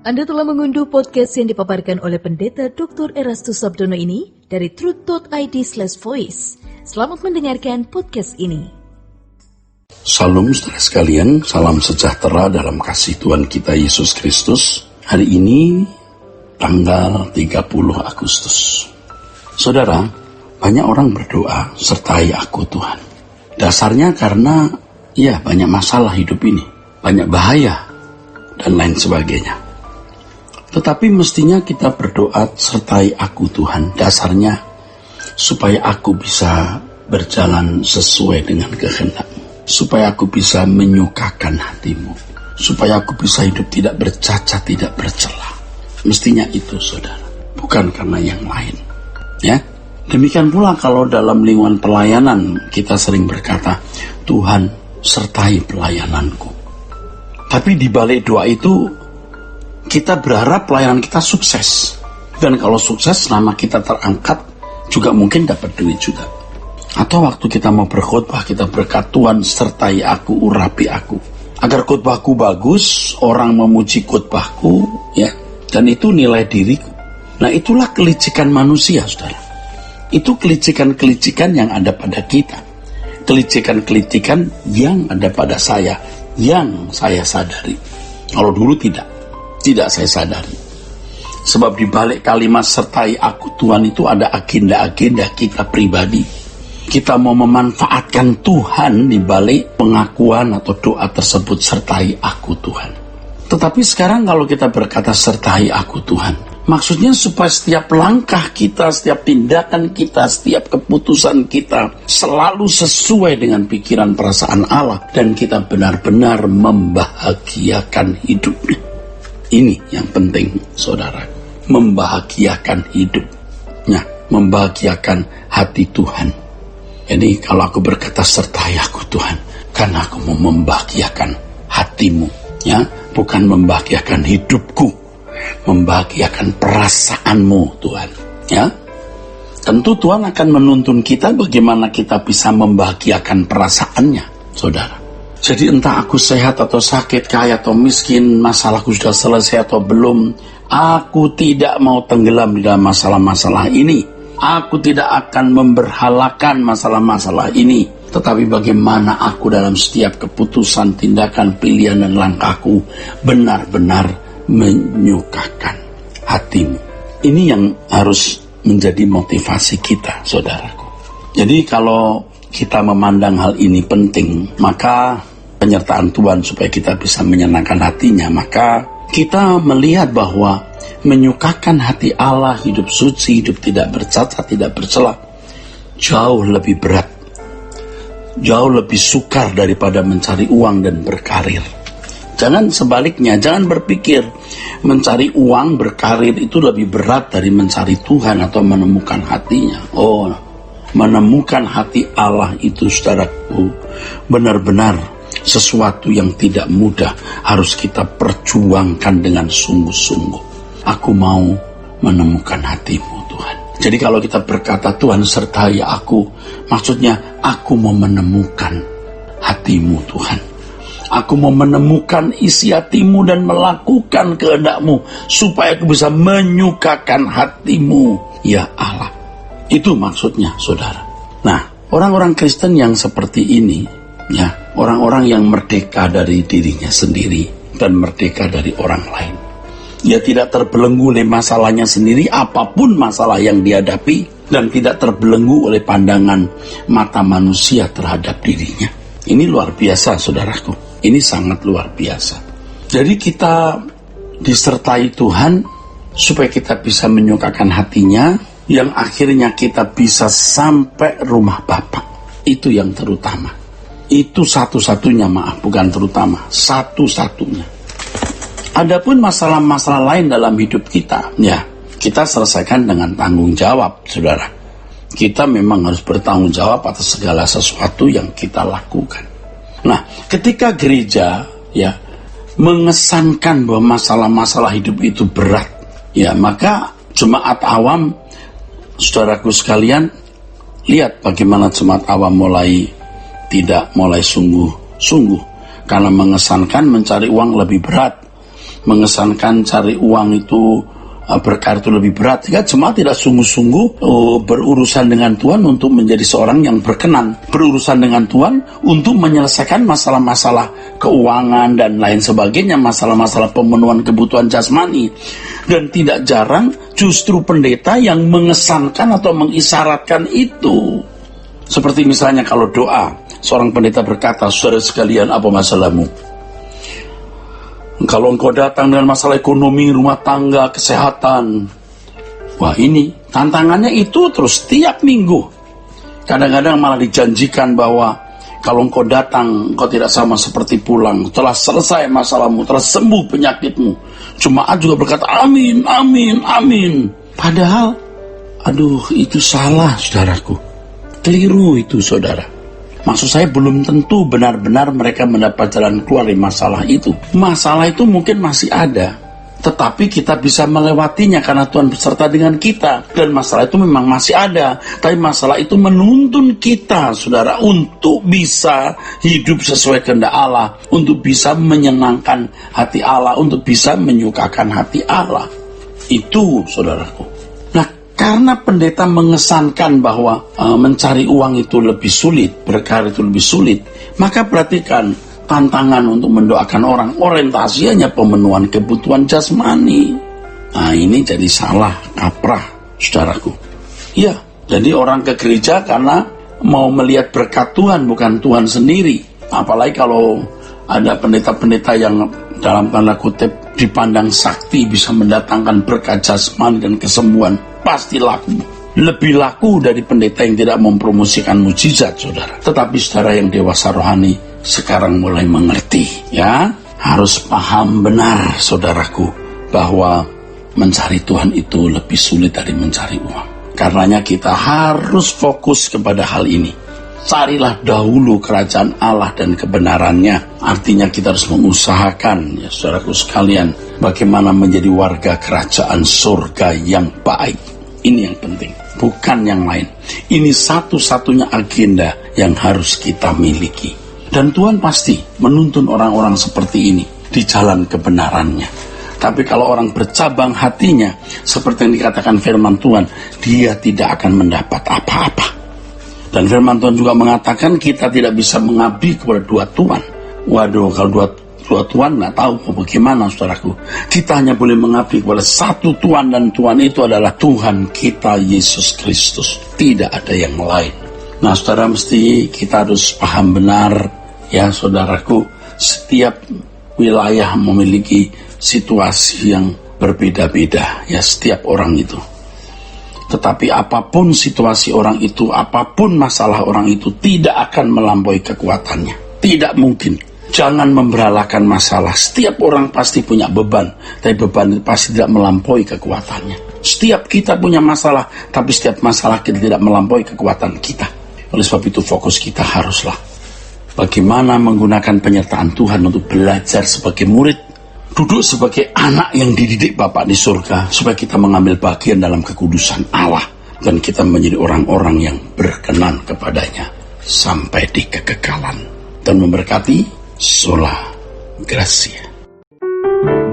Anda telah mengunduh podcast yang dipaparkan oleh Pendeta Dr. Erastus Sabdono ini dari truth.id/voice. Selamat mendengarkan podcast ini. Salam saudara sekalian, salam sejahtera dalam kasih Tuhan kita Yesus Kristus. Hari ini tanggal 30 Agustus. Saudara, banyak orang berdoa, sertai aku Tuhan. Dasarnya karena banyak masalah hidup ini, banyak bahaya dan lain sebagainya. Tetapi mestinya kita berdoa, sertai aku Tuhan, dasarnya supaya aku bisa berjalan sesuai dengan kehendak-Mu, supaya aku bisa menyukakan hati-Mu, supaya aku bisa hidup tidak bercacat, tidak bercela. Mestinya itu saudara, bukan karena yang lain. Ya, demikian pula kalau dalam lingkungan pelayanan kita sering berkata, Tuhan sertai pelayananku. Tapi di balik doa itu kita berharap pelayanan kita sukses. Dan kalau sukses, nama kita terangkat, juga mungkin dapat duit juga. Atau waktu kita mau berkhotbah, kita berkata, Tuhan sertai aku, urapi aku. Agar khotbahku bagus, orang memuji khotbahku, dan itu nilai diriku. Nah, itulah kelicikan manusia, saudara. Itu kelicikan-kelicikan yang ada pada kita. Kelicikan-kelicikan yang ada pada saya, yang saya sadari. Kalau dulu tidak saya sadari. Sebab di balik kalimat sertai aku Tuhan itu ada agenda-agenda kita pribadi. Kita mau memanfaatkan Tuhan di balik pengakuan atau doa tersebut, sertai aku Tuhan. Tetapi sekarang kalau kita berkata sertai aku Tuhan, maksudnya supaya setiap langkah kita, setiap tindakan kita, setiap keputusan kita selalu sesuai dengan pikiran perasaan Allah, dan kita benar-benar membahagiakan hidupnya. Ini yang penting, saudara. Membahagiakan hidupnya, membahagiakan hati Tuhan. Jadi kalau aku berkata sertai aku Tuhan, karena aku mau membahagiakan hatimu, bukan membahagiakan hidupku, membahagiakan perasaanmu Tuhan. Tentu Tuhan akan menuntun kita bagaimana kita bisa membahagiakan perasaannya, saudara. Jadi entah aku sehat atau sakit, kaya atau miskin, masalahku sudah selesai atau belum, aku tidak mau tenggelam di dalam masalah-masalah ini. Aku tidak akan memberhalakan masalah-masalah ini. Tetapi bagaimana aku dalam setiap keputusan, tindakan, pilihan, dan langkahku benar-benar menyukakan hatimu. Ini yang harus menjadi motivasi kita, saudaraku. Jadi kalau kita memandang hal ini penting, maka penyertaan Tuhan supaya kita bisa menyenangkan hatinya, maka kita melihat bahwa menyukakan hati Allah, hidup suci, hidup tidak bercacat, tidak bercela, jauh lebih berat, jauh lebih sukar daripada mencari uang dan berkarir. Jangan sebaliknya, jangan berpikir mencari uang, berkarir itu lebih berat dari mencari Tuhan atau menemukan hatinya. Menemukan hati Allah itu, saudaraku, benar-benar sesuatu yang tidak mudah, harus kita perjuangkan dengan sungguh-sungguh. Aku mau menemukan hatimu Tuhan. Jadi kalau kita berkata Tuhan sertai aku, maksudnya aku mau menemukan hatimu Tuhan. Aku mau menemukan isi hatimu dan melakukan kehendak-Mu, supaya aku bisa menyukakan hatimu, ya Allah. Itu maksudnya, saudara. Nah, orang-orang Kristen yang seperti ini, orang-orang yang merdeka dari dirinya sendiri dan merdeka dari orang lain. Dia tidak terbelenggu oleh masalahnya sendiri, apapun masalah yang dihadapi, dan tidak terbelenggu oleh pandangan mata manusia terhadap dirinya. Ini luar biasa, saudaraku. Ini sangat luar biasa. Jadi kita disertai Tuhan supaya kita bisa menyukakan hatinya, yang akhirnya kita bisa sampai rumah Bapa. Itu yang terutama. Itu satu-satunya, bukan terutama, satu-satunya. Adapun masalah-masalah lain dalam hidup kita, kita selesaikan dengan tanggung jawab, saudara. Kita memang harus bertanggung jawab atas segala sesuatu yang kita lakukan. Nah, ketika gereja mengesankan bahwa masalah-masalah hidup itu berat, maka jemaat awam, saudaraku sekalian, lihat bagaimana jemaat awam mulai sungguh-sungguh, karena mengesankan mencari uang lebih berat mengesankan cari uang itu berkah itu lebih berat. Jika jemaat tidak sungguh-sungguh berurusan dengan Tuhan untuk menjadi seorang yang berkenan, berurusan dengan Tuhan untuk menyelesaikan masalah-masalah keuangan dan lain sebagainya, masalah-masalah pemenuhan kebutuhan jasmani. Dan tidak jarang justru pendeta yang mengesankan atau mengisyaratkan itu. Seperti misalnya kalau doa, seorang pendeta berkata, saudara sekalian, apa masalahmu? Kalau engkau datang dengan masalah ekonomi, rumah tangga, kesehatan, wah ini tantangannya itu terus tiap minggu. Kadang-kadang malah dijanjikan bahwa kalau engkau datang, engkau tidak sama seperti pulang. Telah selesai masalahmu, telah sembuh penyakitmu. Jemaat juga berkata, amin, amin, amin. Padahal, aduh itu salah saudaraku. Keliru itu saudara. Maksud saya belum tentu benar-benar mereka mendapat jalan keluar dari masalah itu. Masalah itu mungkin masih ada, tetapi kita bisa melewatinya karena Tuhan beserta dengan kita. Dan masalah itu memang masih ada, tapi masalah itu menuntun kita, saudara, untuk bisa hidup sesuai kehendak Allah, untuk bisa menyenangkan hati Allah, untuk bisa menyukakan hati Allah. Itu, saudaraku. Karena pendeta mengesankan bahwa mencari uang itu lebih sulit, berkah itu lebih sulit, maka perhatikan tantangan untuk mendoakan orang, orientasi hanya pemenuhan kebutuhan jasmani. Nah ini jadi salah, kaprah, saudaraku. Ya, jadi orang ke gereja karena mau melihat berkat Tuhan, bukan Tuhan sendiri. Apalagi kalau ada pendeta-pendeta yang dalam tanda kutip dipandang sakti bisa mendatangkan berkat jasmani dan kesembuhan, pasti laku. Lebih laku dari pendeta yang tidak mempromosikan mujizat, saudara. Tetapi saudara yang dewasa rohani sekarang mulai mengerti, ya. Harus paham benar, saudaraku, bahwa mencari Tuhan itu lebih sulit dari mencari uang. Karenanya kita harus fokus kepada hal ini. Carilah dahulu kerajaan Allah dan kebenarannya. Artinya kita harus mengusahakan, ya saudaraku sekalian, bagaimana menjadi warga kerajaan surga yang baik. Ini yang penting, bukan yang lain. Ini satu-satunya agenda yang harus kita miliki. Dan Tuhan pasti menuntun orang-orang seperti ini di jalan kebenarannya. Tapi kalau orang bercabang hatinya, seperti yang dikatakan firman Tuhan, dia tidak akan mendapat apa-apa. Dan firman Tuhan juga mengatakan kita tidak bisa mengabdi kepada dua Tuhan. Waduh, kalau dua Tuhan nggak tahu bagaimana, saudaraku. Kita hanya boleh mengabdi kepada satu Tuhan, dan Tuhan itu adalah Tuhan kita Yesus Kristus. Tidak ada yang lain. Nah, saudara, mesti kita harus paham benar, ya saudaraku. Setiap wilayah memiliki situasi yang berbeda-beda, ya setiap orang itu. Tetapi apapun situasi orang itu, apapun masalah orang itu, tidak akan melampaui kekuatannya. Tidak mungkin. Jangan memberalakan masalah. Setiap orang pasti punya beban, tapi beban itu pasti tidak melampaui kekuatannya. Setiap kita punya masalah, tapi setiap masalah kita tidak melampaui kekuatan kita. Oleh sebab itu fokus kita haruslah bagaimana menggunakan penyertaan Tuhan untuk belajar sebagai murid, duduk sebagai anak yang dididik Bapa di surga, supaya kita mengambil bagian dalam kekudusan Allah, dan kita menjadi orang-orang yang berkenan kepadanya sampai di kekekalan. Dan memberkati Sola Gracia.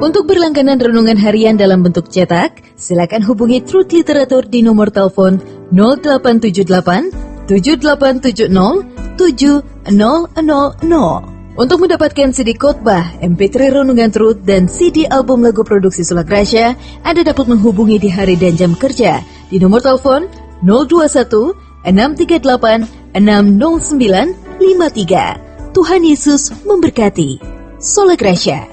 Untuk berlangganan renungan harian dalam bentuk cetak, silakan hubungi Truth Literatur di nomor telepon 0878 7870 7000. Untuk mendapatkan CD khotbah, MP3 renungan Truth, dan CD album lagu produksi Sola Gracia, Anda dapat menghubungi di hari dan jam kerja di nomor telepon 021 638 60953. Tuhan Yesus memberkati. Sola Gracia.